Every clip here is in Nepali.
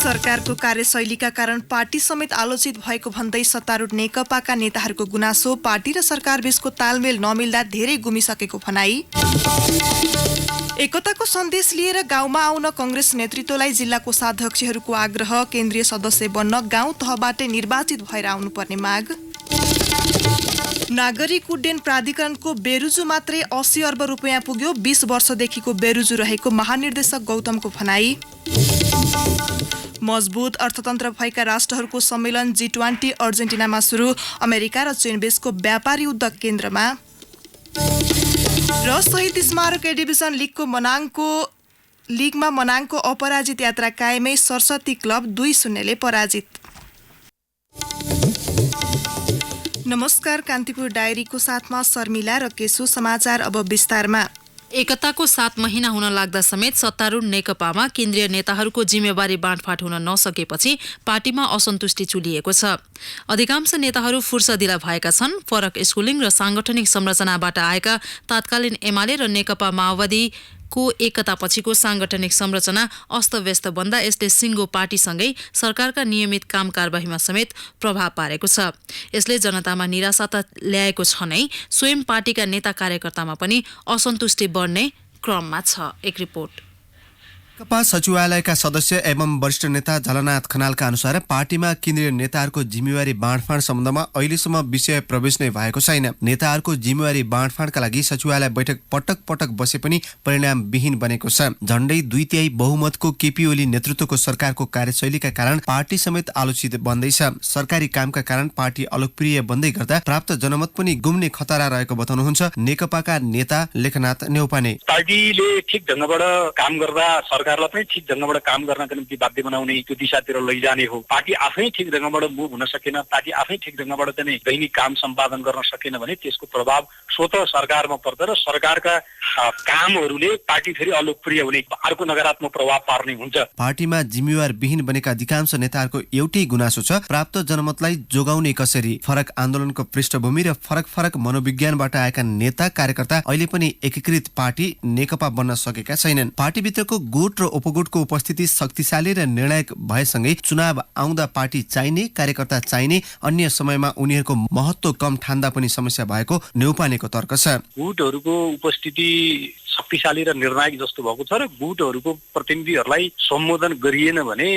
सरकारको कार्यशैलीका कारण पार्टी समेत आलोचित भएको भन्दै सत्तारूढ नेकपाका नेताहरूको गुनासो। पार्टी र सरकार बीचको तालमेल नमिल्दा धेरै गुमिसकेको भनाई। एकताको सन्देश लिएर गाउँमा आउन कांग्रेस नेतृत्वलाई जिल्ला कोषाध्यक्षहरूको आग्रह। केन्द्रीय सदस्य बन्न गाउँ तहबाटै निर्वाचित भएर आउनुपर्ने माग। नागरिक उड्डयन प्राधिकरणको बेरुजु मात्रै 80 अर्ब रुपियाँ पुग्यो। 20 वर्षदेखिको बेरुजु रहेको महानिर्देशक गौतमको भनाई। मजबुत अर्थतन्त्र भएका राष्ट्रहरूको सम्मेलन G20 अर्जेन्टिनामा सुरु। अमेरिका र चीन बीचको व्यापार युद्ध केन्द्रमा। र शहीद स्मारक ए डिभिजन लिगमा मनाङको अपराजित यात्रा कायमै। सरस्वती क्लब 2-0 ले पराजित। नमस्कार, कान्तिपुर डायरीको साथमा शर्मिला र केशु। समाचार अब विस्तारमा। एकताको 7 महिना हुन लाग्दा समेत सत्तारूढ नेकपामा केन्द्रीय नेताहरूको जिम्मेवारी बाँडफाँड हुन नसकेपछि पार्टीमा असन्तुष्टि चुलिएको छ। अधिकांश नेताहरू फुर्सदिला भएका छन्। फरक स्कुलिङ र सांगठनिक संरचनाबाट आएका तत्कालीन एमाले र नेकपा माओवादीको एकतापछिको सांगठनिक संरचना अस्तव्यस्त बन्दा यसले सिङ्गो पार्टीसँगै सरकारका नियमित काम कारबाहीमा समेत प्रभाव पारेको छ। यसले जनतामा निराशा त ल्याएको छ नै, स्वयं पार्टीका नेता कार्यकर्तामा पनि असन्तुष्टि बढ्ने क्रममा छ। एक रिपोर्ट। नेकपा सचिवालयका सदस्य एवं वरिष्ठ नेता झलनाथ खनालका अनुसार पार्टीमा केन्द्रीय नेताहरूको जिम्मेवारी बाँडफाँड सम्बन्धमा अहिलेसम्म विषय प्रवेश नै भएको छैन। नेताहरूको जिम्मेवारी बाँडफाँडका लागि सचिवालय बैठक पटक पटक बसे पनि परिणामविहीन बनेको छ। झण्डै 2/3 बहुमतको केपी ओली नेतृत्वको सरकारको कार्यशैलीका कारण पार्टी समेत आलोचित बन्दैछ। सरकारी कामका कारण पार्टी अलोकप्रिय बन्दै गर्दा प्राप्त जनमत पनि गुम्ने खतरा रहेको बताउनुहुन्छ नेकपाका नेता लेखनाथ न्यौपाने। पार्टीले ठिक ढंगबाट काम गर्दा सरकारलाई पनि ठिक ढंगबाट काम गर्नका निम्ति बाध्य बनाउने, त्यो दिशातिर लैजाने हो। पार्टी आफै ठिक ढंगबाट मुभ हुन सकेन, पार्टी आफै ठिक ढंगबाट चाहिँ दैनिक काम सम्पादन गर्न सकेन भने त्यसको प्रभाव स्वतः सरकारमा पर्छ र सरकारका कामहरूले पार्टी फेरि अलोकप्रिय हुने, अर्को नकारात्मक प्रभाव पार्ने हुन्छ। पार्टीमा जिम्मेवार विहीन बनेका अधिकांश नेताहरूको एउटै गुनासो छ, प्राप्त जनमतलाई जोगाउने कसरी। फरक आन्दोलनको पृष्ठभूमि र फरक फरक मनोविज्ञानबाट आएका नेता कार्यकर्ता अहिले पनि एकीकृत पार्टी नेकपा बन्न सकेका छैनन्। पार्टीभित्रको गुट र उपगुटको उपस्थिति शक्तिशाली र निर्णायक भएसँगै चुनाव आउँदा पार्टी चाहिने, कार्यकर्ता चाहिने, अन्य समयमा उनीहरूको महत्त्व कम ठान्दा पनि समस्या भएको न्यौपानेको तर्क छ। गुटहरूको उपस्थिति शक्तिशाली र निर्णायक जस्तो भएको छ र गुटहरूको प्रतिनिधिहरूलाई सम्बोधन गरिएन भने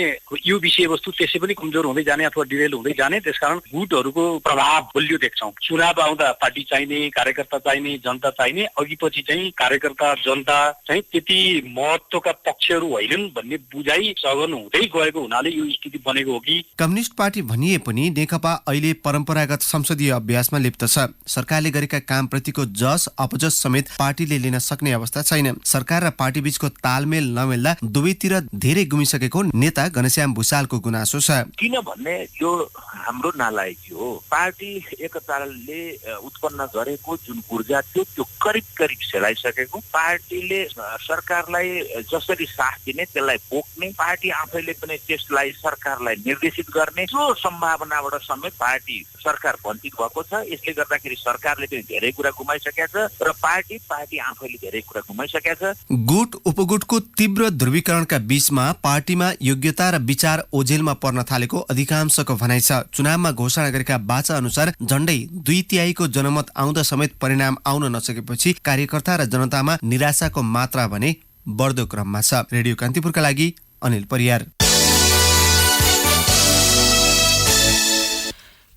यो विषयवस्तु त्यसै पनि कमजोर हुँदै जाने अथवा डिरेल हुँदै जाने। त्यसकारण गुटहरूको प्रभाव बलियो देख्छौँ। चुनाव आउँदा पार्टी चाहिने, कार्यकर्ता चाहिने, जनता चाहिने, अघि पछि चाहिँ कार्यकर्ता जनता चाहिँ त्यति महत्त्वका पक्षहरू होइनन् भन्ने बुझाइ सघन हुँदै गएको हुनाले यो स्थिति बनेको हो कि। कम्युनिस्ट पार्टी भनिए पनि नेकपा अहिले परम्परागत संसदीय अभ्यासमा लिप्त छ। सरकारले गरेका कामप्रतिको जस अपजस समेत पार्टीले लिन सक्ने अवस्था छैन। सरकार र पार्टी बीचको तालमेल नमिल्दा दुवैतिर धेरै गुमिसकेको नेता घनश्याम भुसालको गुनासो छ। किनभने यो हाम्रो नालायकी हो। पार्टी एकताले उत्पन्न गरेको जुन ऊर्जा थियो त्यो करिब करिब सेलाइसकेको। पार्टीले सरकारलाई जसरी साथ दिने त्यसलाई बोक्ने, पार्टी आफैले पनि त्यसलाई सरकारलाई निर्देशित गर्ने, त्यो सम्भावनाबाट समेत पार्टी सरकार वञ्चित भएको छ। यसले गर्दाखेरि सरकारले पनि धेरै कुरा गुमाइसकेको छ र पार्टी आफैले धेरै कुरा गुमाइसकेको छ। गुट उपगुटको तीव्र ध्रुवीकरणका बीचमा पार्टीमा योग्यता र विचार ओझेलमा पर्न थालेको अधिकांशको भनाइ छ। चुनावमा घोषणा गरेका वाचा अनुसार झण्डै 2/3 को जनमत आउँदा समेत परिणाम आउन नसकेपछि कार्यकर्ता र जनतामा निराशाको मात्रा भने बढ्दो क्रममा छ। रेडियो कान्तिपुरका लागि अनिल परियार।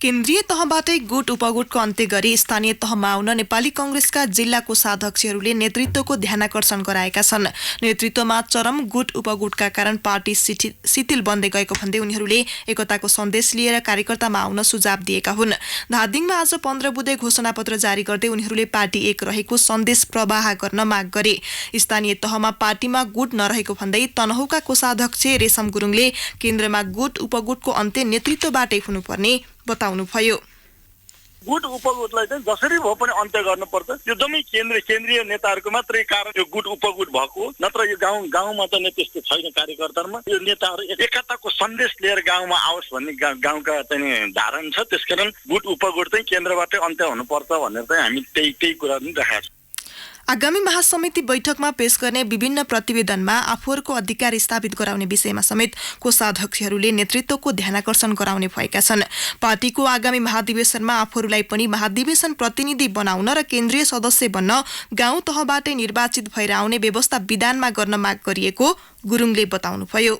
केन्द्रीय तहबाटै गुट उपगुटको अन्त्य गरी स्थानीय तहमा आउन नेपाली कांग्रेसका जिल्ला कोषाध्यक्षहरूले नेतृत्वको ध्यानाकर्षण गराएका छन्। नेतृत्वमा चरम गुट उपगुटका कारण पार्टी शिथिल बन्दै गएको भन्दै उनीहरूले एकताको सन्देश लिएर कार्यकर्तामा आउन सुझाव दिएका हुन्। धादिङमा आज 15 बुँदे घोषणापत्र जारी गर्दै उनीहरूले पार्टी एक रहेको सन्देश प्रवाह गर्न माग गरे। स्थानीय तहमा पार्टीमा गुट नरहेको भन्दै तनहुका कोषाध्यक्ष रेशम गुरुङले केन्द्रमा गुट उपगुटको अन्त्य नेतृत्वबाटै हुनुपर्ने बताउनुभयो। गुट उपगुटलाई चाहिँ जसरी भए पनि अन्त्य गर्नुपर्छ। यो जम्मै केन्द्रीय नेताहरूको मात्रै कारण यो गुट उपगुट भएको, नत्र यो गाउँमा चाहिँ त्यस्तो छैन। कार्यकर्तामा यो नेताहरू एकताको सन्देश लिएर गाउँमा आओस् भन्ने गाउँका चाहिँ धारणा छ। त्यसकारण गुट उपगुट चाहिँ केन्द्रबाटै अन्त्य हुनुपर्छ भनेर चाहिँ हामी त्यही कुरा पनि राखेका छौँ। आगामी महासमिति बैठकमा पेश गर्ने विभिन्न प्रतिवेदनमा आफूहरूको अधिकार स्थापित गराउने विषयमा समेत कोषाध्यक्षहरूले नेतृत्वको ध्यानाकर्षण गराउने भएका छन्। पार्टीको आगामी महाधिवेशनमा आफूहरूलाई पनि महाधिवेशन प्रतिनिधि बनाउन र केन्द्रीय सदस्य बन्न गाउँ तहबाटै निर्वाचित भएर आउने व्यवस्था विधानमा गर्न माग गरिएको गुरुङले बताउनुभयो।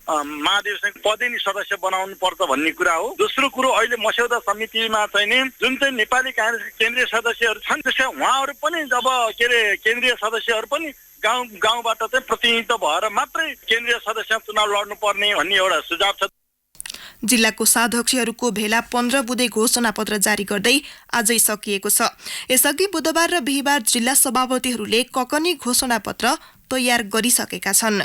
महाधिवेशन पदै नि सदस्य बनाउनु पर्छ भन्ने कुरा हो। दोस्रो कुरो, अहिले मस्यौदा समितिमा चाहिँ नि जुन चाहिँ नेपाली कांग्रेस केन्द्रीय सदस्यहरू छन् त्यसमा उहाँहरू पनि जब केन्द्रीय सदस्यहरू पनि गाउँबाट चाहिँ प्रतिनिधित्व भएर मात्रै केन्द्रीय सदस्य चुनाव लड्नुपर्ने भन्ने एउटा सुझाव छ। जिल्ला कोषाध्यक्षहरूको भेला 15 बुँदे घोषणापत्र जारी गर्दै आजै सकिएको छ। यसअघि बुधबार र बिहिबार जिल्ला सभापतिहरूले ककनी घोषणापत्र तयार गरिसकेका छन्।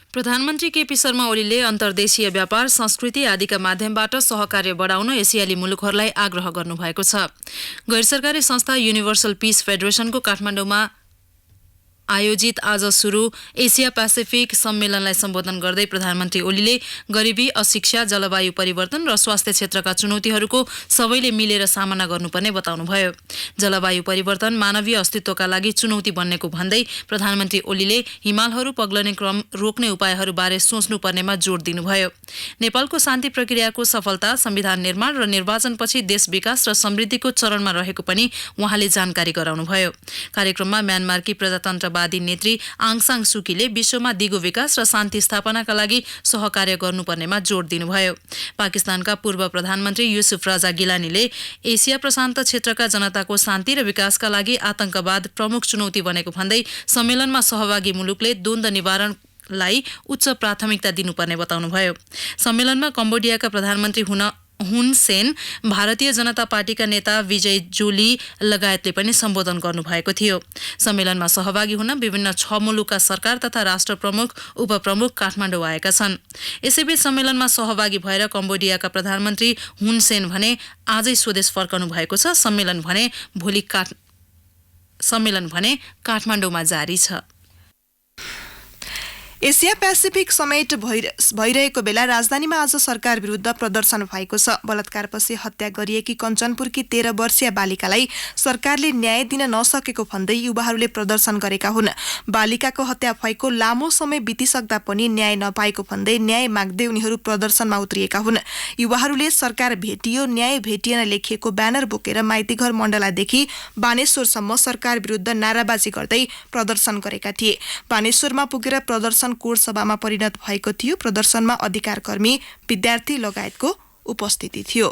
प्रधानमन्त्री केपी शर्मा ओलीले अन्तर्देशीय व्यापार, संस्कृति आदिका माध्यमबाट सहकार्य बढाउन एसियाली मुलुकहरूलाई आग्रह गर्नुभएको छ। गैरसरकारी संस्था युनिभर्सल पीस फेडरेशनको काठमाडौँमा आयोजित आज सुरु एसिया पेसिफिक सम्मेलनलाई सम्बोधन गर्दै प्रधानमन्त्री ओलीले गरिबी, अशिक्षा, जलवायु परिवर्तन र स्वास्थ्य क्षेत्रका चुनौतीहरूको सबैले मिलेर सामना गर्नुपर्ने बताउनुभयो। जलवायु परिवर्तन मानवीय अस्तित्वका लागि चुनौती बन्नेको भन्दै प्रधानमन्त्री ओलीले हिमालहरू पग्लने क्रम रोक्ने उपायहरूबारे सोच्नुपर्नेमा जोड दिनुभयो। नेपालको शान्ति प्रक्रियाको सफलता, संविधान निर्माण र निर्वाचनपछि देश विकास र समृद्धिको चरणमा रहेको पनि उहाँले जानकारी गराउनुभयो। कार्यक्रममा म्यानमारकी प्रजातन्त्र नेत्री आङ सान सुकीले विश्वमा दिगो विकास र शान्ति स्थापनाका लागि सहकार्य गर्नुपर्नेमा जोड दिनुभयो। पाकिस्तानका पूर्व प्रधानमन्त्री युसुफ राजा गिलानीले एसिया प्रशान्त क्षेत्रका जनताको शान्ति र विकासका लागि आतंकवाद प्रमुख चुनौती बनेको भन्दै सम्मेलनमा सहभागी मुलुकले द्वन्द्व निवारणलाई उच्च प्राथमिकता दिनुपर्ने बताउनुभयो। सम्मेलनमा कम्बोडियाका प्रधानमन्त्री हुन सेन, भारतीय जनता पार्टीका नेता विजय जोली लगायतले पनि सम्बोधन गर्नुभएको थियो। सम्मेलनमा सहभागी हुन विभिन्न 6 मुलुकका सरकार तथा राष्ट्र प्रमुख, उपप्रमुख काठमाडौँ आएका छन्। यसैबीच सम्मेलनमा सहभागी भएर कम्बोडियाका प्रधानमन्त्री हुन सेन भने आजै स्वदेश फर्कनु भएको छ। सम्मेलन भने काठमाडौँमा जारी छ। एसिया पेसिफिक समेट भइरहेको बेला राजधानीमा आज सरकार विरुद्ध प्रदर्शन भएको छ। बलात्कारपछि हत्या गरिएकी कञ्चनपुरकी 13 वर्षीय बालिकालाई सरकारले न्याय दिन नसकेको भन्दै युवाहरूले प्रदर्शन गरेका हुन्। बालिकाको हत्या भएको लामो समय बितिसक्दा पनि न्याय नपाएको भन्दै न्याय माग्दै उनीहरू प्रदर्शनमा उत्रिएका हुन्। युवाहरूले सरकार भेटियो, न्याय भेटिएन लेखिएको ब्यानर बोकेर माइतीघर मण्डलादेखि बानेश्वरसम्म सरकार विरुद्ध नाराबाजी गर्दै प्रदर्शन गरेका थिए। बानेश्वरमा पुगेर प्रदर्शन कोर सभामा परिणत भएको थियो। प्रदर्शनमा अधिकारकर्मी, विद्यार्थी लगायतको उपस्थिति थियो।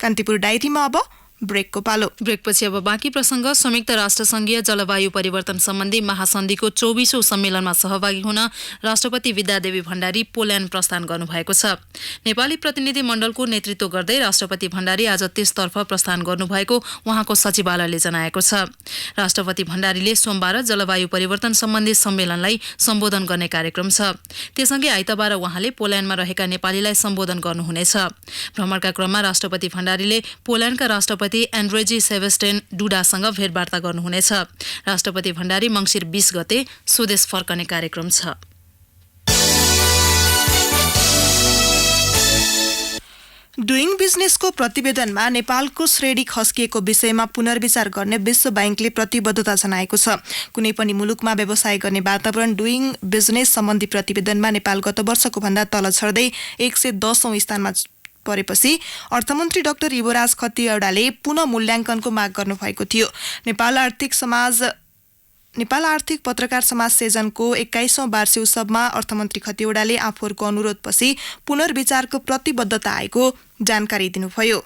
कान्तिपुर डायरीमा अब ब्रेकको पालो। ब्रेकपछि अब बाँकी प्रसङ्ग। संयुक्त राष्ट्रसङ्घीय जलवायु परिवर्तन सम्बन्धी महासन्धिको 24औं सम्मेलनमा सहभागी हुन राष्ट्रपति विद्यादेवी भण्डारी पोल्यान्ड प्रस्थान गर्नुभएको छ। नेपाली प्रतिनिधि मण्डलको नेतृत्व गर्दै राष्ट्रपति भण्डारी आज त्यसतर्फ प्रस्थान गर्नुभएको उहाँको सचिवालयले जनाएको छ। राष्ट्रपति भण्डारीले सोमबार जलवायु परिवर्तन सम्बन्धी सम्मेलनलाई सम्बोधन गर्ने कार्यक्रम छ। त्यससँगै आइतबार उहाँले पोल्यान्डमा रहेका नेपालीलाई सम्बोधन गर्नुहुनेछ। भ्रमणका क्रममा राष्ट्रपति भण्डारीले पोल्यान्डका राष्ट्रपति एन्ड्रेजी सेबेस्टियन डुडासँग भेटवार्ता गर्नुहुनेछ। राष्ट्रपति भण्डारी मङ्सिर 20 गते स्वदेश फर्कने कार्यक्रम छ। डुइङ बिजनेसको प्रतिवेदनमा नेपालको श्रेणी खस्किएको विषयमा पुनर्विचार गर्ने विश्व बैंकले प्रतिबद्धता जनाएको छ। कुनै पनि मुलुकमा व्यवसाय गर्ने वातावरण डुइङ बिजनेस सम्बन्धी प्रतिवेदनमा नेपाल गत वर्षको भन्दा तल झर्दै 110औं स्थानमा परेपछि अर्थमन्त्री डाक्टर युवराज खतिवड़ाले पुनः मूल्याङ्कनको माग गर्नुभएको थियो। नेपाल आर्थिक पत्रकार समाज सेजनको 21औं वार्षिक उत्सवमा अर्थमन्त्री खतिवड़ाले आफूहरूको अनुरोधपछि पुनर्विचारको प्रतिबद्धता आएको जानकारी दिनुभयो।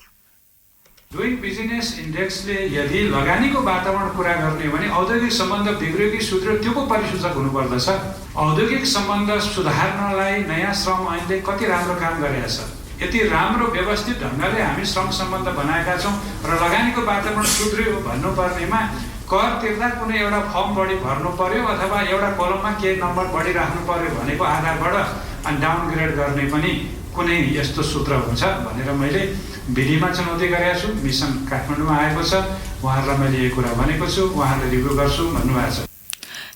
डुइङ बिजनेस इन्डेक्सले यदि लगानीको वातावरण पूरा गर्ने भने औद्योगिक सम्बन्ध बिग्रियो कि सुध्रियो त्यो पो परिसूचक हुनुपर्दछ। औद्योगिक सम्बन्ध सुधार्नलाई नयाँ श्रम ऐनले कति राम्रो काम गरेको छ। यति राम्रो व्यवस्थित ढङ्गले हामी श्रम सम्बन्ध बनाएका छौँ र लगानीको वातावरण सुध्रियो भन्नुपर्नेमा कर तिर्दा कुनै एउटा फर्म बढी भर्नु पर्यो अथवा एउटा कलममा केही नम्बर बढी राख्नु पर्यो भनेको आधारबाट अनि डाउनग्रेड गर्ने पनि कुनै यस्तो सूत्र हुन्छ भनेर मैले विधिमा चुनौती गरेको छु। मिसन काठमाडौँमा आएको छ, उहाँहरूलाई मैले यो कुरा भनेको छु, उहाँहरूले रिभ्यू गर्छु भन्नुभएको छ।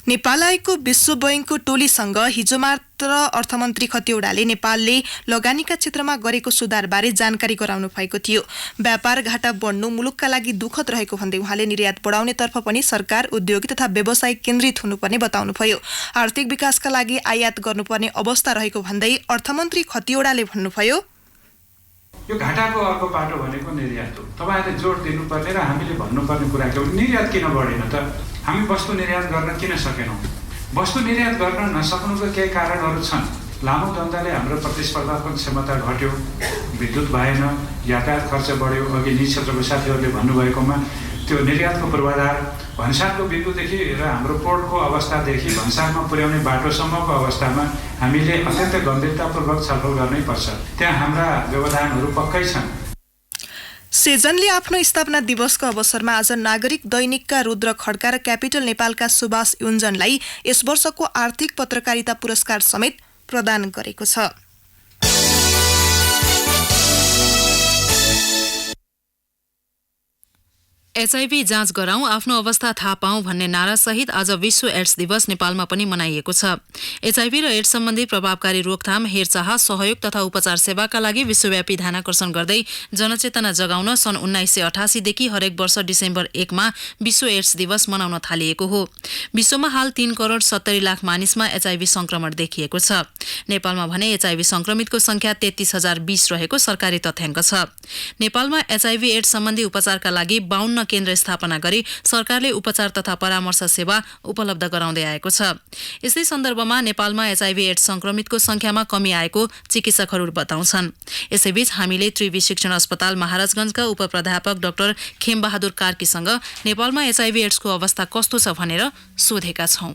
नेपाल आएको विश्व बैंकको टोलीसँग हिजो मात्र अर्थमन्त्री खतिवड़ाले नेपालले लगानीका क्षेत्रमा गरेको सुधारबारे जानकारी गराउनु भएको थियो। व्यापार घाटा बढ्नु मुलुकका लागि दुःखद रहेको भन्दै उहाँले निर्यात बढाउनेतर्फ पनि सरकार उद्योगी तथा व्यवसाय केन्द्रित हुनुपर्ने बताउनुभयो। आर्थिक विकासका लागि आयात गर्नुपर्ने अवस्था रहेको भन्दै अर्थमन्त्री खतिवड़ाले भन्नुभयो, यो घाटाको अर्को पाटो भनेको निर्यात हो। तपाईहरुले जोड दिनुपर्ने र हामीले भन्नुपर्ने कुरा के हो, निर्यात किन बढेन त? हामी वस्तु निर्यात गर्न किन सकेनौं? वस्तु निर्यात गर्न नसक्नुको केही कारणहरू छन्। लामो द्वन्द्वले हाम्रो प्रतिस्पर्धात्मक क्षमता घट्यो, विद्युत भएन, यातायात खर्च बढ्यो। अघि निजी क्षेत्रको साथीहरूले भन्नुभएकोमा त्यो निर्यातको पूर्वाधार भन्सारको बिन्दुदेखि र हाम्रो पोर्टको अवस्थादेखि भन्सारमा पुर्याउने बाटोसम्मको अवस्थामा हामीले अत्यन्त गम्भीरतापूर्वक छलफल गर्नै पर्छ। त्यहाँ हाम्रा व्यवधानहरू पक्कै छन्। सेजनले आफ्नो स्थापना दिवसको अवसरमा आज नागरिक दैनिकका रुद्र खड्का र क्यापिटल नेपालका सुभाष युञ्जनलाई यस वर्षको आर्थिक पत्रकारिता पुरस्कार समेत प्रदान गरेको छ। एचआईभी जाँच गराउँ, आफ्नो अवस्था थाहा पाऊँ भन्ने नारासहित आज विश्व एड्स दिवस नेपालमा पनि मनाइएको छ। एचआईभी र एड्स सम्बन्धी प्रभावकारी रोकथाम, हेरचाह, सहयोग तथा उपचार सेवाका लागि विश्वव्यापी ध्यानाकर्षण गर्दै जनचेतना जगाउन सन् 1988 देखि हरेक वर्ष डिसेम्बर 1 मा विश्व एड्स दिवस मनाउन थालिएको हो। विश्वमा हाल 3 करोड 70 लाख मानिसमा एचआईभी संक्रमण देखिएको छ। नेपालमा भने एचआईभी संक्रमितको संख्या 33,020 रहेको सरकारी तथ्याङ्क छ। नेपालमा एचआईभी एड्स सम्बन्धी उपचारका लागि 52 केन्द्र स्थापना गरी सरकारले उपचार तथा परामर्श सेवा उपलब्ध गराउँदै आएको छ। यसै सन्दर्भमा नेपालमा एचआईभी एड्स संक्रमितको संख्यामा कमी आएको चिकित्सकहरू बताउँछन्। यसैबीच हामीले त्रिवी शिक्षण अस्पताल महाराजगंजका उपप्राध्यापक डाक्टर खेमबहादुर कार्कीसँग नेपालमा एचआईभी एड्सको अवस्था कस्तो छ भनेर सोधेका छौं।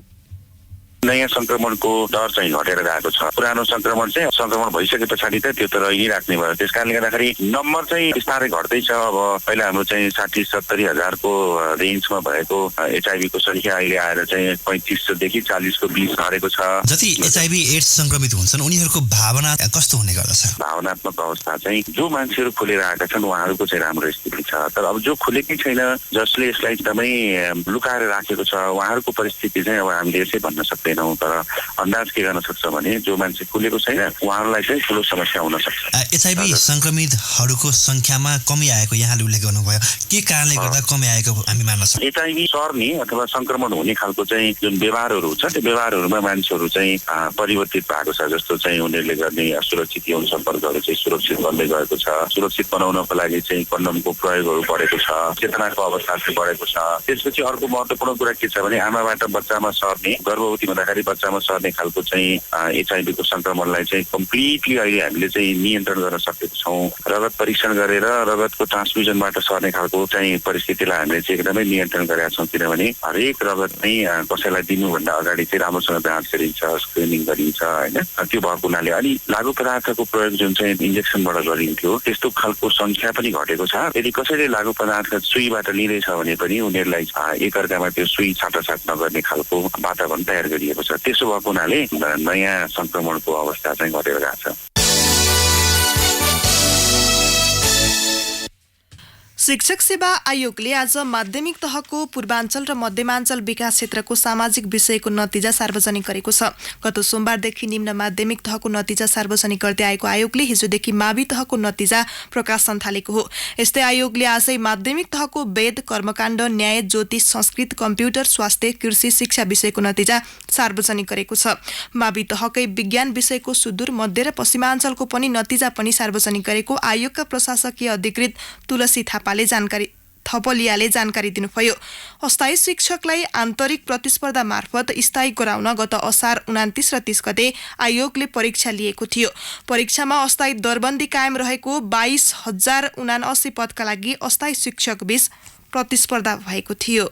नयाँ संक्रमणको दर चाहिँ घटेर गएको छ। पुरानो संक्रमण चाहिँ संक्रमण भइसके पछाडि त त्यो त रहिराख्ने भयो। त्यसकारणले गर्दाखेरि नम्बर चाहिँ बिस्तारै घट्दैछ। अब पहिला हाम्रो चाहिँ 60-70 हजारको रेन्जमा भएको एचआईभी को संख्या अहिले आएर चाहिँ 35 देखि 40 को बीच झरेको छ। जति एचआईभी एड्स संक्रमित हुन्छन् उनीहरूको भावना कस्तो हुने गर्दछ? भावनात्मक अवस्था चाहिँ जो मान्छेहरू खुलेर आएका छन् उहाँहरूको चाहिँ राम्रो स्थिति छ। तर अब जो खुलेकै छैन, जसले यसलाई एकदमै लुकाएर राखेको छ, उहाँहरूको परिस्थिति चाहिँ अब हामीले यसै भन्न सक्दैनौँ। तर अन्दाज के गर्न सक्छ भने जो मान्छे खुलेको छैन उहाँहरूलाई चाहिँ ठुलो समस्या हुन सक्छ। एचआईभी संक्रमितहरूको संख्यामा कमी आएको यहाँले उल्लेख गर्नुभयो, के कारणले गर्दा कमी आएको हामी मान्न सक्छौँ? एचआईभी सर्ने अथवा संक्रमण हुने खालको चाहिँ जुन व्यवहारहरू छ त्यो व्यवहारहरूमा मान्छेहरू चाहिँ परिवर्तित भएको छ। जस्तो चाहिँ उनीहरूले गर्ने असुरक्षित यौन सम्पर्कहरू चाहिँ सुरक्षित बन्दै गएको छ। सुरक्षित बनाउनको लागि चाहिँ कन्डमको प्रयोगहरू बढेको छ, चेतनाको अवस्था चाहिँ बढेको छ। त्यसपछि अर्को महत्त्वपूर्ण कुरा के छ भने आमाबाट बच्चामा सर्ने, गर्भवती हुँदाखेरि बच्चामा सर्ने खालको चाहिँ एचआईभी को संक्रमणलाई चाहिँ कम्प्लिटली अहिले हामीले चाहिँ नियन्त्रण गर्न सकेको छौँ। रगत परीक्षण गरेर रगतको ट्रान्सफ्युजनबाट सर्ने खालको चाहिँ परिस्थितिलाई हामीले चाहिँ एकदमै नियन्त्रण गरेका छौँ। किनभने हरेक रगत नै कसैलाई दिनुभन्दा अगाडि चाहिँ राम्रोसँग जाँच गरिन्छ, स्क्रिनिङ गरिन्छ होइन। त्यो भएको हुनाले अनि लागु पदार्थको प्रयोग जुन चाहिँ इन्जेक्सनबाट गरिन्थ्यो त्यस्तो खालको संख्या पनि घटेको छ। यदि कसैले लागु पदार्थ सुईबाट लिँदैछ भने पनि उनीहरूलाई एकअर्कामा त्यो सुई छाटाछाट नगर्ने खालको वातावरण तयार गरिएको छ। त्यसो भएको हुनाले नयाँ संक्रमणको अवस्था चाहिँ घटेर गएको छ। शिक्षक सेवा आयोगले आज माध्यमिक तहको पूर्वाञ्चल र मध्यमाञ्चल विकास क्षेत्रको सामाजिक विषयको नतिजा सार्वजनिक गरेको छ। गत सोमबारदेखि निम्न माध्यमिक तहको नतिजा सार्वजनिक गर्दै आएको आयोगले हिजोदेखि मावि तहको नतिजा प्रकाशन थालेको हो। यस्तै आयोगले आजै माध्यमिक तहको वेद, कर्मकाण्ड, न्याय, ज्योतिष, संस्कृत, कम्प्युटर, स्वास्थ्य, कृषि, शिक्षा विषयको नतिजा सार्वजनिक गरेको छ। मावि तहकै विज्ञान विषयको सुदूर, मध्य र पश्चिमाञ्चलको पनि नतिजा पनि सार्वजनिक गरेको आयोगका प्रशासकीय अधिकृत तुलसी थपलियाले जानकारी दिनुभयो। अस्थायी शिक्षकलाई आन्तरिक प्रतिस्पर्धा मार्फत स्थायी गराउन गत असार 29 र 30 गते आयोगले परीक्षा लिएको थियो। परीक्षामा अस्थायी दरबन्दी कायम रहेको 22,079 पदका लागि अस्थायी शिक्षक बीच प्रतिस्पर्धा भएको थियो।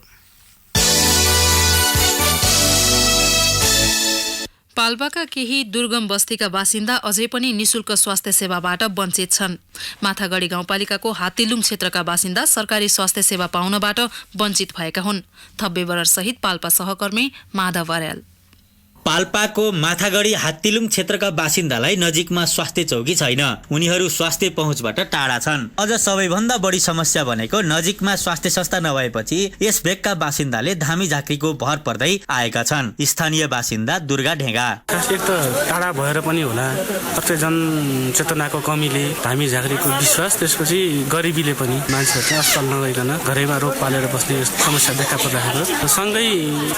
पाल्पाका केही दुर्गम बस्तीका बासिन्दा अझै पनि निशुल्क स्वास्थ्य सेवाबाट वञ्चित छन्। माथागढी गाउँपालिकाको हात्तीलुङ क्षेत्रका बासिन्दा सरकारी स्वास्थ्य सेवा पाउनबाट वञ्चित भएका हुन्। थप विवरण सहित पाल्पा सहकर्मी माधव अर्याल। पाल्पाको माथागढी हात्तीलुङ क्षेत्रका बासिन्दालाई नजिकमा स्वास्थ्य चौकी छैन। उनीहरू स्वास्थ्य पहुँचबाट टाढा छन्। अझ सबैभन्दा बढी समस्या भनेको नजिकमा स्वास्थ्य संस्था नभएपछि यस भेगका बासिन्दाले धामी झाँक्रीको भर पर्दै आएका छन्। स्थानीय बासिन्दा दुर्गा ढेगा। एक त टाढा भएर पनि होला, अर्कै जनचेतनाको कमीले, धामी झाँक्रीको विश्वास, त्यसपछि गरिबीले पनि मान्छेहरू अस्पताल नगइकन घरैमा रोग पालेर बस्ने समस्या देखा परिरहेको। सँगै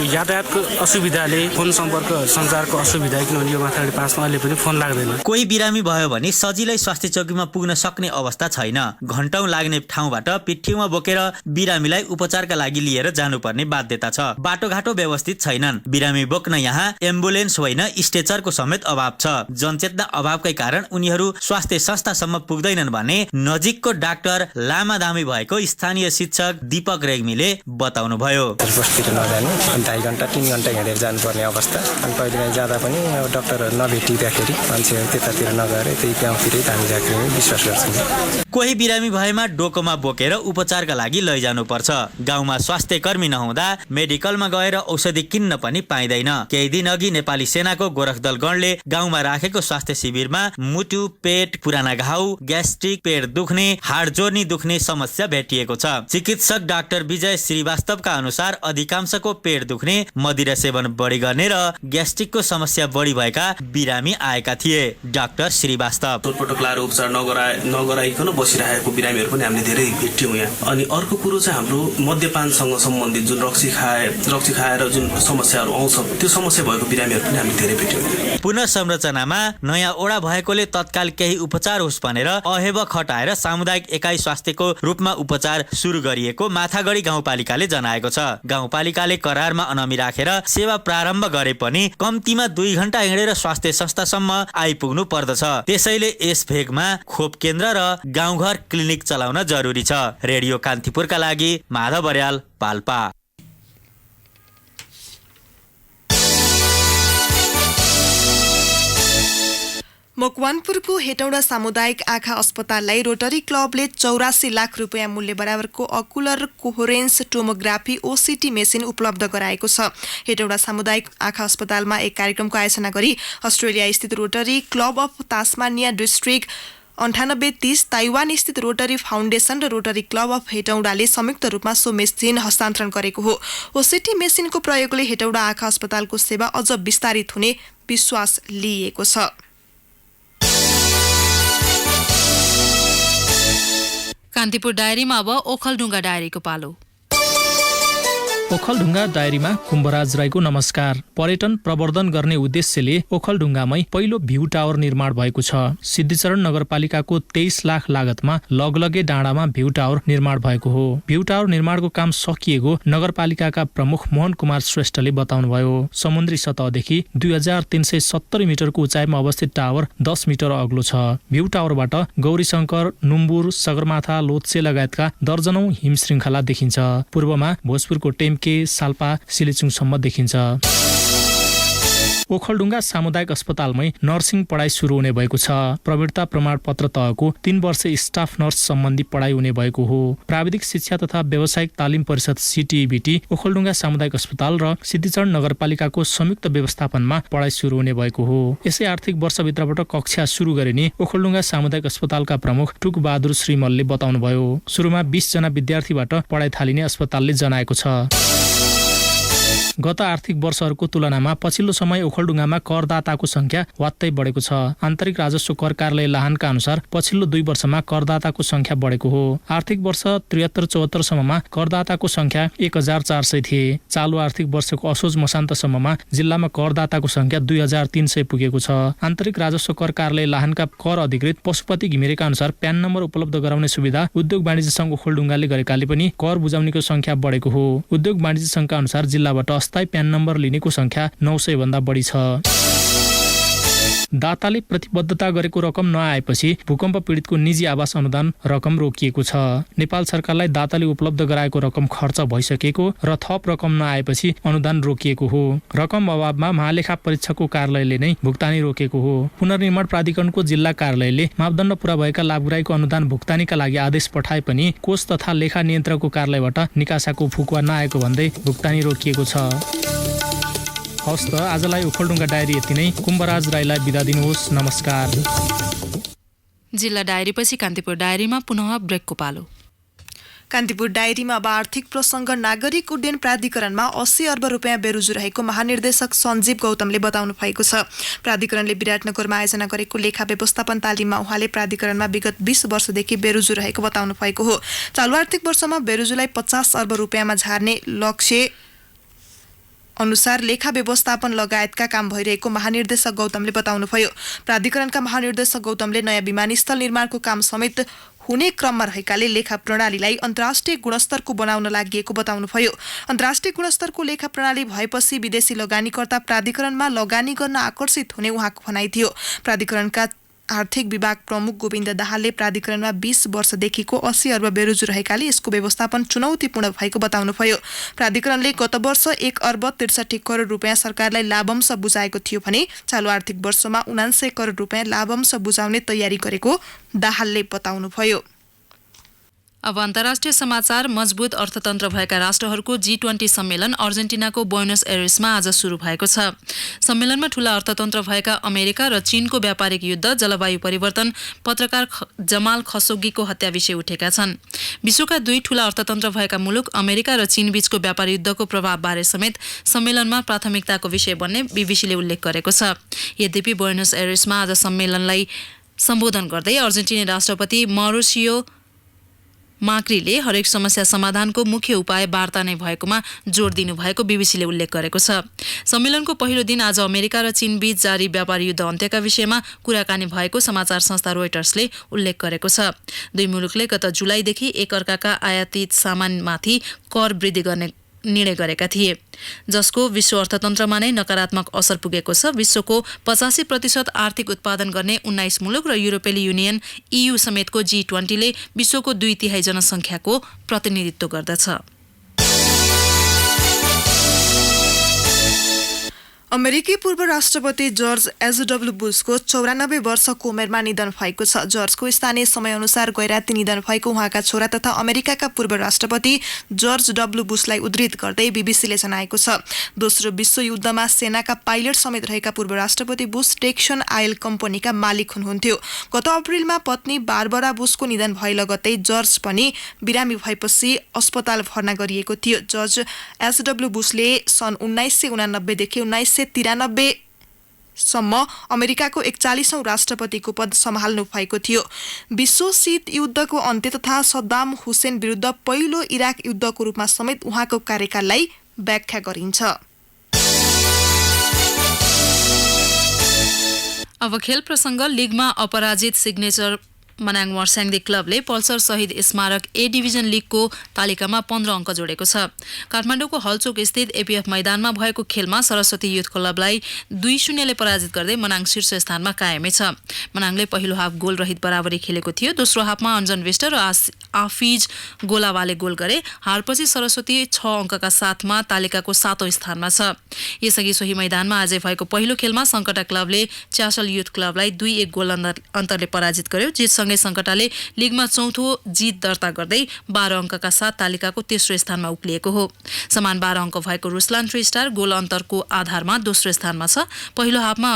यातायातको असुविधाले, फोन सम्पर्क सञ्चारको असुविधा, किनभने यो माथागढी 5 मा अहिले पनि फोन लाग्दैन। कोही बिरामी भयो भने सजिलै स्वास्थ्य चौकीमा पुग्न सक्ने अवस्था छैन। घण्टौं लाग्ने ठाउँबाट पिठ्यौमा बोकेर बिरामीलाई उपचारका लागि लिएर जानुपर्ने बाध्यता छ। बाटोघाटो व्यवस्थित छैनन्। बिरामी बोक्न यहाँ एम्बुलेन्स होइन, स्ट्रेचरको समेत अभाव छ। जनचेतना अभावकै कारण उनीहरू स्वास्थ्य संस्थासम्म पुग्दैनन् भने नजिकको डाक्टर लामादामी भएको स्थानीय शिक्षक दीपक रेग्मीले बताउनुभयो। बस्तीतिर नजाने, 2.5 घण्टा 3 घण्टा हिँडेर जानुपर्ने अवस्था। अनि कहिलेकाहीँ जाँदा पनि डाक्टरहरू नभेटिँदाखेरि मान्छेहरू त्यतातिर नगएर त्यही गाउँतिरै धामी झाँक्रीमै विश्वास गर्छन्। कोही बिरामी भएमा डोकोमा बोकेर उपचारका लागि लैजानुपर्छ। गाउँमा स्वास्थ्य कर्मी नहुँदा मेडिकलमा गएर औषधि किन्न पनि पाइँदैन। केही दिन अघि नेपाली सेनाको गोरखदल गणले गाउँमा राखेको स्वास्थ्य शिविरमा मुटु, पेट, पुराना घाउ, ग्यास्ट्रिक, पेट दुख्ने, हाड जोर्नी दुख्ने समस्या भेटिएको छ। चिकित्सक डाक्टर विजय श्रीवास्तवका अनुसार अधिकांशको पेट दुख्ने, मदिरा सेवन बढी गर्ने र ग्यास्ट्रिकको समस्या बढी भएका बिरामी आएका थिए। डाक्टर श्रीवास्तव टोटपटक लाएर उपचार नगराइकन बसिरहेको बिरामीहरू पनि हामीले धेरै भेट्यौँ यहाँ। अनि अर्को कुरो चाहिँ हाम्रो मद्यपानसँग सम्बन्धित जुन रक्सी खाएर जुन समस्याहरू आउँछ, त्यो समस्या भएको बिरामीहरू पनि हामीले धेरै भेट्यौँ। पुनः संरचनामा नयाँ ओडा भएकोले तत्काल केही उपचार होस् भनेर अहेब खटाएर सामुदायिक एकाइ स्वास्थ्यको रूपमा उपचार सुरु गरिएको माथागढी गाउँपालिकाले जनाएको छ। गाउँपालिकाले करारमा अनमी राखेर सेवा प्रारम्भ गरे पनि कम्तीमा 2 घण्टा हिँडेर स्वास्थ्य संस्थासम्म आइपुग्नु पर्दछ। त्यसैले यस भेगमा खोप केन्द्र र गाउँघर क्लिनिक चलाउन जरुरी छ। रेडियो कान्तिपुरका लागि माधव बर्याल, पाल्पा। मकवानपुरको हेटौडा सामुदायिक आँखा अस्पताललाई रोटरी क्लबले 84 लाख रुपियाँ मूल्य बराबरको ocular coherence tomography OCT machine उपलब्ध गराएको छ। हेटौडा सामुदायिक आँखा अस्पतालमा एक कार्यक्रमको आयोजना गरी अस्ट्रेलिया स्थित Rotary Club of Tasmania district 9830, Taiwan स्थित रोटरी फाउन्डेसन र रोटरी क्लब अफ हेटौडाले संयुक्त रूपमा सो मेसिन हस्तान्तरण गरेको हो। OCT मेसिनको प्रयोगले हेटौडा आँखा अस्पतालको सेवा अझ विस्तारित हुने विश्वास लिएको छ। कान्तिपुर डायरीमा अब ओखलढुङ्गा डायरीको पालो। ओखलढुङ्गा डायरीमा कुम्भराज राईको नमस्कार। पर्यटन प्रवर्धन गर्ने उद्देश्यले ओखलढुङ्गामै पहिलो भ्यू टावर निर्माण भएको छ। सिद्धिचरण नगरपालिकाको 23 लाख लागतमा लगलगे डाँडामा भ्यू टावर निर्माण भएको हो। भ्यू टावर निर्माणको काम सकिएको नगरपालिकाका प्रमुख मोहन कुमार श्रेष्ठले बताउनुभयो। समुद्री सतहदेखि 2370 मिटरको उचाइमा अवस्थित टावर 10 मिटर अग्लो छ। भ्यू टावरबाट गौरीशङ्कर, नुम्बुर, सगरमाथा, लोत्से लगायतका दर्जनौं हिमश्रृङ्खला देखिन्छ। पूर्वमा भोजपुरको टेम्के, साल्पा, सिलिचुङसम्म देखिन्छ। ओखलढुङ्गा सामुदायिक अस्पतालमै नर्सिङ पढाइ सुरु हुने भएको छ। प्रवीणता प्रमाणपत्र तहको 3 वर्ष स्टाफ नर्स सम्बन्धी पढाइ हुने भएको हो। प्राविधिक शिक्षा तथा व्यावसायिक तालिम परिषद CTEBT ओखलढुङ्गा सामुदायिक अस्पताल र सिद्धिचरण नगरपालिकाको संयुक्त व्यवस्थापनमा पढाइ सुरु हुने भएको हो। यसै आर्थिक वर्षभित्रबाट कक्षा सुरु गरिने ओखलढुङ्गा सामुदायिक अस्पतालका प्रमुख टुक बहादुर श्रीमलले बताउनुभयो। सुरुमा 20 जना विद्यार्थीबाट पढाइ थालिने अस्पतालले जनाएको छ। गत आर्थिक वर्षहरूको तुलनामा पछिल्लो समय ओखलढुङ्गामा करदाताको संख्या वात्तै बढेको छ। आन्तरिक राजस्व कर कार्यालय लाहानका अनुसार पछिल्लो 2 वर्षमा करदाताको संख्या बढेको हो। आर्थिक वर्ष 73-74 सम्ममा करदाताको संख्या 1400 थिए। चालु आर्थिक वर्षको असोज मसान्तसम्ममा जिल्लामा करदाताको संख्या 2300 पुगेको छ। आन्तरिक राजस्व कर कार्यालय लाहानका कर अधिकृत पशुपति घिमिरेका अनुसार प्यान नम्बर उपलब्ध गराउने सुविधा उद्योग वाणिज्य संघ ओखलढुङ्गाले गरेकाले पनि कर बुझाउनेको संख्या बढेको हो। उद्योग वाणिज्य संघका अनुसार जिल्लाबाट अस्थायी प्यान नम्बर लिनेको संख्या 900 भन्दा बढी छ। दाताले प्रतिबद्धता गरेको रकम नआएपछि भूकम्प पीडितको निजी आवास अनुदान रकम रोकिएको छ। नेपाल सरकारलाई दाताले उपलब्ध गराएको रकम खर्च भइसकेको र थप रकम नआएपछि अनुदान रोकिएको हो। रकम अभावमा महालेखा परीक्षकको कार्यालयले नै भुक्तानी रोकेको हो। पुनर्निर्माण प्राधिकरणको जिल्ला कार्यालयले मापदण्ड पूरा भएका लाभग्राहीको अनुदान भुक्तानीका लागि आदेश पठाए पनि कोष तथा लेखा नियन्त्रकको कार्यालयबाट निकासाको फुकुवा नआएको भन्दै भुक्तानी रोकिएको छ। हवस् त आजलाई ओखलढुङ्गा डायरी यति नै। कुम्भराज राईलाई बिदा दिनुहोस्। नमस्कार। जिल्ला डायरीपछि कान्तिपुर डायरीमा पुनः ब्रेकको पालो। कान्तिपुर डायरीमा अब आर्थिक प्रसङ्ग। नागरिक उड्डयन प्राधिकरणमा 80 अर्ब रुपियाँ बेरुजु रहेको महानिर्देशक सञ्जीव गौतमले बताउनु भएको छ। प्राधिकरणले विराटनगरमा आयोजना गरेको लेखा व्यवस्थापन तालिममा उहाँले प्राधिकरणमा विगत 20 वर्षदेखि बेरुजु रहेको बताउनु भएको हो। चालु आर्थिक वर्षमा बेरुजुलाई 50 अर्ब रुपियाँमा झार्ने लक्ष्य अनुसार लेखा व्यवस्थापन लगायतका काम भइरहेको महानिर्देशक गौतमले बताउनुभयो। प्राधिकरणका महानिर्देशक गौतमले नयाँ विमानस्थल निर्माणको काम समेत हुने क्रममा रहेकाले लेखा प्रणालीलाई अन्तर्राष्ट्रिय गुणस्तरको बनाउन लागि बताउनुभयो। अन्तर्राष्ट्रिय गुणस्तरको लेखा प्रणाली भएपछि विदेशी लगानीकर्ता प्राधिकरणमा लगानी गर्न आकर्षित हुने उहाँको भनाइ थियो। प्राधिकरणका आर्थिक विभाग प्रमुख गोविन्द दाहालले प्राधिकरणमा 20 वर्षदेखिको 80 अर्ब बेरुजु रहेकाले यसको व्यवस्थापन चुनौतीपूर्ण भएको बताउनुभयो। प्राधिकरणले गत वर्ष 1 अर्ब 63 करोड रुपियाँ सरकारलाई लाभांश बुझाएको थियो भने चालु आर्थिक वर्षमा 79 करोड रुपियाँ लाभांश बुझाउने तयारी गरेको दाहालले बताउनुभयो। अब अन्तर्राष्ट्रिय समाचार। मजबुत अर्थतन्त्र भएका राष्ट्रहरूको G20 सम्मेलन अर्जेन्टिनाको बोइनस एयर्समा आज सुरु भएको छ। सम्मेलनमा ठूला अर्थतन्त्र भएका अमेरिका र चीनको व्यापारिक युद्ध, जलवायु परिवर्तन, पत्रकार जमाल खशोगीको हत्या विषय उठेका छन्। विश्वका दुई ठूला अर्थतन्त्र भएका मुलुक अमेरिका र चीन बीचको व्यापार युद्धको प्रभावबारे समेत सम्मेलनमा प्राथमिकताको विषय बन्ने बीबीसीले उल्लेख गरेको छ। यद्यपि बोइनस एयर्समा आज सम्मेलनलाई सम्बोधन गर्दै अर्जेन्टिनी राष्ट्रपति मौरिसियो माक्रीले हरेक समस्या समाधानको मुख्य उपाय वार्ता नै भएकोमा जोड दिनुभएको बीबीसीले उल्लेख गरेको छ। सम्मेलनको पहिलो दिन आज अमेरिका र चीन बीच जारी व्यापार युद्ध अन्त्यका विषयमा कुराकानी भएको समाचार संस्था रोइटर्सले उल्लेख गरेको छ। दुई मुलुकले गत जुलाईदेखि एकअर्काका आयातित सामानमाथि कर वृद्धि गर्ने निर्णय गरेका थिए, जसको विश्व अर्थतन्त्रमा नै नकारात्मक असर पुगेको छ। विश्वको 85% आर्थिक उत्पादन गर्ने 19 मुलुक र युरोपेली युनियन EU समेतको G20 ले विश्वको 2/3 जनसङ्ख्याको प्रतिनिधित्व गर्दछ। अमेरिकी पूर्व राष्ट्रपति जर्ज H.W. बुशको 94 वर्षको उमेरमा निधन भएको छ। जर्जको स्थानीय समयअनुसार गैराती निधन भएको उहाँका छोरा तथा अमेरिकाका पूर्व राष्ट्रपति जर्ज W. बुशलाई उद्धृत गर्दै बीबीसीले जनाएको छ। दोस्रो विश्वयुद्धमा सेनाका पाइलट समेत रहेका पूर्व राष्ट्रपति बुश टेक्सन आयल कम्पनीका मालिक हुनुहुन्थ्यो। गत अप्रिलमा पत्नी बारबरा बुशको निधन भए लगत्तै जर्ज पनि बिरामी भएपछि अस्पताल भर्ना गरिएको थियो। George H.W. बुशले सन् 1989 देखि 1993 सम्म अमेरिकाको 41औं राष्ट्रपतिको पद सम्हाल्नु भएको थियो। विश्व शीत युद्धको अन्त्य तथा सद्दाम हुसेन विरुद्ध पहिलो इराक युद्धको रूपमा समेत उहाँको कार्यकाललाई व्याख्या गरिन्छ। अब खेल प्रसङ्ग। लिगमा अपराजित सिग्नेचर मनाङ मर्स्याङ्दी क्लबले पल्सर शहीद स्मारक ए डिभिजन लिगको तालिकामा 15 अङ्क जोडेको छ। काठमाडौँको हलचोक स्थित एपीएफ मैदानमा भएको खेलमा सरस्वती युथ क्लबलाई 2-0 ले पराजित गर्दै मनाङ शीर्ष स्थानमा कायमै छ। मनाङले पहिलो हाफ गोल रहित बराबरी खेलेको थियो। दोस्रो हाफमा अन्जन विष्ट र आफिज गोलावाले गोल गरे। हारपछि सरस्वती 6 अङ्कका साथमा तालिकाको 7औं स्थानमा छ। यसअघि सोही मैदानमा आज भएको पहिलो खेलमा सङ्कटा क्लबले च्यासल युथ क्लबलाई 2-1 गोल अन्तरले पराजित गर्यो। सँगै सङ्कटाले लिगमा चौथो जित दर्ता गर्दै 12 अङ्कका साथ तालिकाको तेस्रो स्थानमा उक्लिएको हो। समान 12 अङ्क भएको रुसलान थ्री स्टार गोल अन्तरको आधारमा दोस्रो स्थानमा छ। पहिलो हाफमा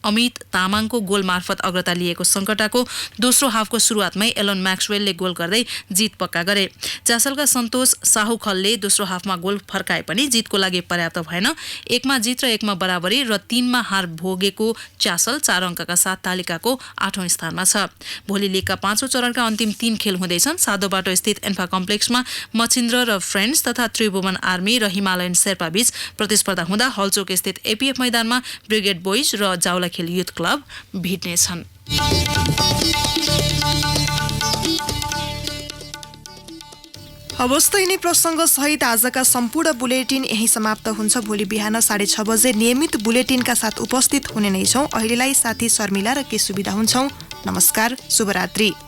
अमित तामाङको गोल मार्फत अग्रता लिएको सङ्कटाको दोस्रो हाफको सुरुवातमै एलन म्याक्सवेलले गोल गर्दै जित पक्का गरे। च्यासलका सन्तोष साहुखलले दोस्रो हाफमा गोल फर्काए पनि जितको लागि पर्याप्त भएन। 1मा जित र 1मा बराबरी र 3मा हार भोगेको च्यासल 4 अङ्कका साथ तालिकाको 8औं स्थानमा छ। भोलि लिगका 5औं चरणका अन्तिम 3 खेल हुँदैछन्। सादोबाटो स्थित एन्फा कम्प्लेक्समा मच्छिन्द्र र फ्रेन्ड्स तथा त्रिभुवन आर्मी र हिमालयन शेर्पा बीच प्रतिस्पर्धा हुँदा हलचोक स्थित एपीएफ मैदानमा ब्रिगेड बोइज र जाउला खेल युथ क्लब भिड्नेछन्। हवस् त यिनै प्रसङ्ग सहित आजका सम्पूर्ण बुलेटिन यही समाप्त हुन्छ। भोलि बिहान 6:30 बजे नियमित बुलेटिनका साथ उपस्थित हुने नै छौँ। अहिलेलाई साथी शर्मिला र के सुविधा हुन्छौँ। नमस्कार, शुभरात्रि।